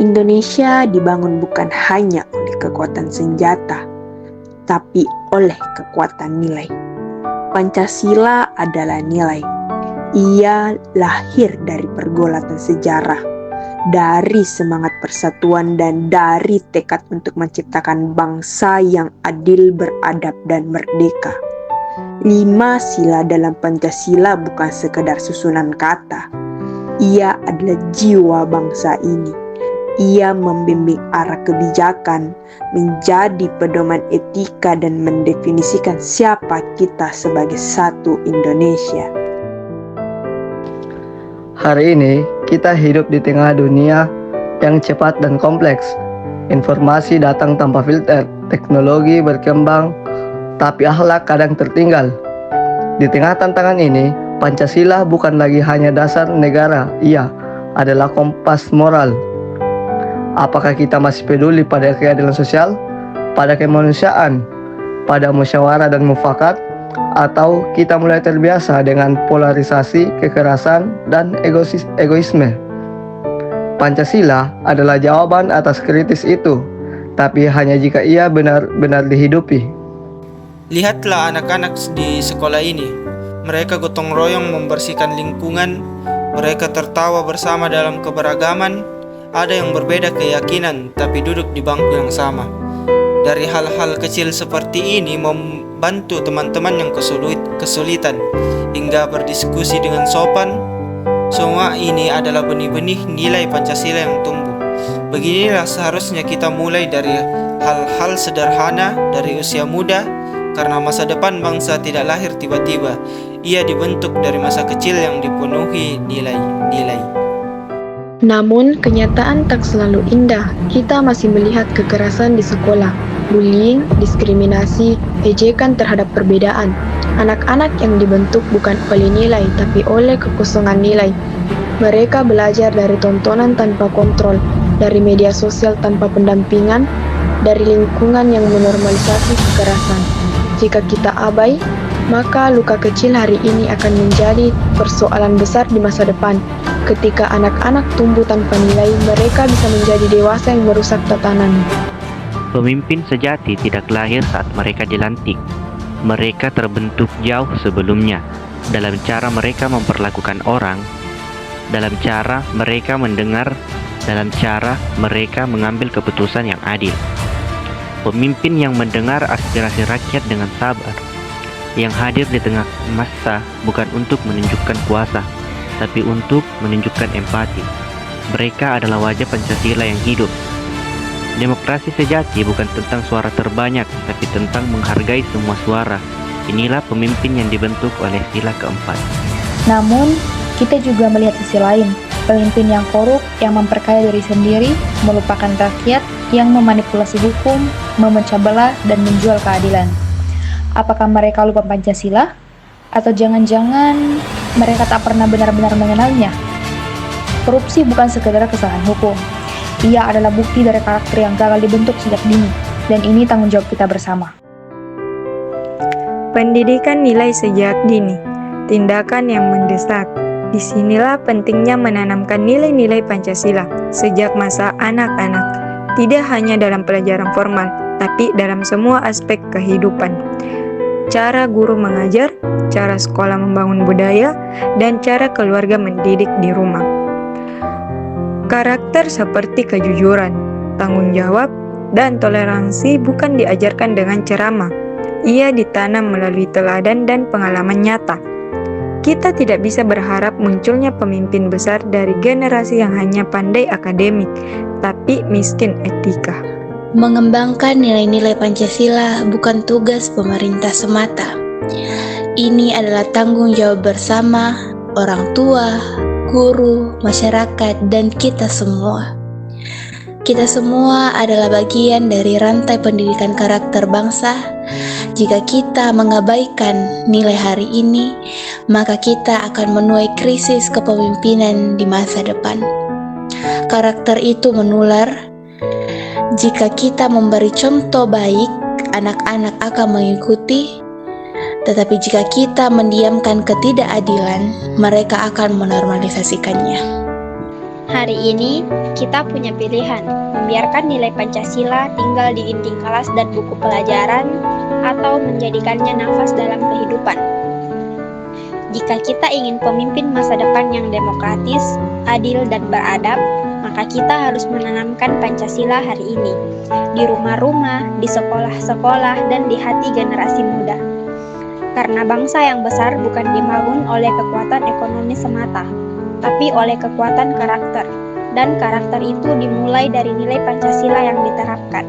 Indonesia dibangun bukan hanya oleh kekuatan senjata, tapi oleh kekuatan nilai. Pancasila adalah nilai. Ia lahir dari pergolatan sejarah, dari semangat persatuan dan dari tekad untuk menciptakan bangsa yang adil, beradab, dan merdeka. 5 sila dalam Pancasila bukan sekedar susunan kata. Ia adalah jiwa bangsa ini. Ia membimbing arah kebijakan, menjadi pedoman etika dan mendefinisikan siapa kita sebagai satu Indonesia. Hari ini kita hidup di tengah dunia yang cepat dan kompleks. Informasi datang tanpa filter, teknologi berkembang, tapi akhlak kadang tertinggal. Di tengah tantangan ini, Pancasila bukan lagi hanya dasar negara, ia adalah kompas moral. Apakah kita masih peduli pada keadilan sosial, pada kemanusiaan, pada musyawarah dan mufakat, atau kita mulai terbiasa dengan polarisasi, kekerasan, dan egoisme? Pancasila adalah jawaban atas kritis itu, tapi hanya jika ia benar-benar dihidupi. Lihatlah anak-anak di sekolah ini. Mereka gotong royong membersihkan lingkungan. Mereka tertawa bersama dalam keberagaman. Ada yang berbeda keyakinan, tapi duduk di bangku yang sama. Dari hal-hal kecil seperti ini membantu teman-teman yang kesulitan, hingga berdiskusi dengan sopan. Semua ini adalah benih-benih nilai Pancasila yang tumbuh. Beginilah seharusnya kita mulai dari hal-hal sederhana dari usia muda, karena masa depan bangsa tidak lahir tiba-tiba. Ia dibentuk dari masa kecil yang dipenuhi nilai-nilai. Namun, kenyataan tak selalu indah. Kita masih melihat kekerasan di sekolah, bullying, diskriminasi, ejekan terhadap perbedaan. Anak-anak yang dibentuk bukan oleh nilai, tapi oleh kekosongan nilai. Mereka belajar dari tontonan tanpa kontrol, dari media sosial tanpa pendampingan, dari lingkungan yang menormalisasi kekerasan. Jika kita abai, maka luka kecil hari ini akan menjadi persoalan besar di masa depan. Ketika anak-anak tumbuh tanpa nilai, mereka bisa menjadi dewasa yang merusak tatanan. Pemimpin sejati tidak lahir saat mereka dilantik. Mereka terbentuk jauh sebelumnya, dalam cara mereka memperlakukan orang, dalam cara mereka mendengar, dalam cara mereka mengambil keputusan yang adil. Pemimpin yang mendengar aspirasi rakyat dengan sabar, yang hadir di tengah massa bukan untuk menunjukkan kuasa, tapi untuk menunjukkan empati. Mereka adalah wajah Pancasila yang hidup. Demokrasi sejati bukan tentang suara terbanyak, tapi tentang menghargai semua suara. Inilah pemimpin yang dibentuk oleh sila keempat. Namun, kita juga melihat sisi lain, pemimpin yang korup, yang memperkaya diri sendiri, melupakan rakyat, yang memanipulasi hukum, memecah belah, dan menjual keadilan. Apakah mereka lupa Pancasila? Atau jangan-jangan mereka tak pernah benar-benar mengenalnya? Korupsi bukan sekedar kesalahan hukum. Ia adalah bukti dari karakter yang gagal dibentuk sejak dini, dan ini tanggung jawab kita bersama. Pendidikan nilai sejak dini, tindakan yang mendesak. Disinilah pentingnya menanamkan nilai-nilai Pancasila sejak masa anak-anak, tidak hanya dalam pelajaran formal, tapi dalam semua aspek kehidupan. Cara guru mengajar, cara sekolah membangun budaya, dan cara keluarga mendidik di rumah. Karakter seperti kejujuran, tanggung jawab, dan toleransi bukan diajarkan dengan ceramah. Ia ditanam melalui teladan dan pengalaman nyata. Kita tidak bisa berharap munculnya pemimpin besar dari generasi yang hanya pandai akademik, tapi miskin etika. Mengembangkan nilai-nilai Pancasila bukan tugas pemerintah semata. Ini adalah tanggung jawab bersama orang tua, guru, masyarakat, dan kita semua. Kita semua adalah bagian dari rantai pendidikan karakter bangsa. Jika kita mengabaikan nilai hari ini, maka kita akan menuai krisis kepemimpinan di masa depan. Karakter itu menular. Jika kita memberi contoh baik, anak-anak akan mengikuti. Tetapi jika kita mendiamkan ketidakadilan, mereka akan menormalisasikannya. Hari ini, kita punya pilihan, membiarkan nilai Pancasila tinggal di dinding kelas dan buku pelajaran, atau menjadikannya nafas dalam kehidupan. Jika kita ingin pemimpin masa depan yang demokratis, adil, dan beradab, maka kita harus menanamkan Pancasila hari ini, di rumah-rumah, di sekolah-sekolah, dan di hati generasi muda. Karena bangsa yang besar bukan dibangun oleh kekuatan ekonomi semata, tapi oleh kekuatan karakter. Dan karakter itu dimulai dari nilai Pancasila yang diterapkan.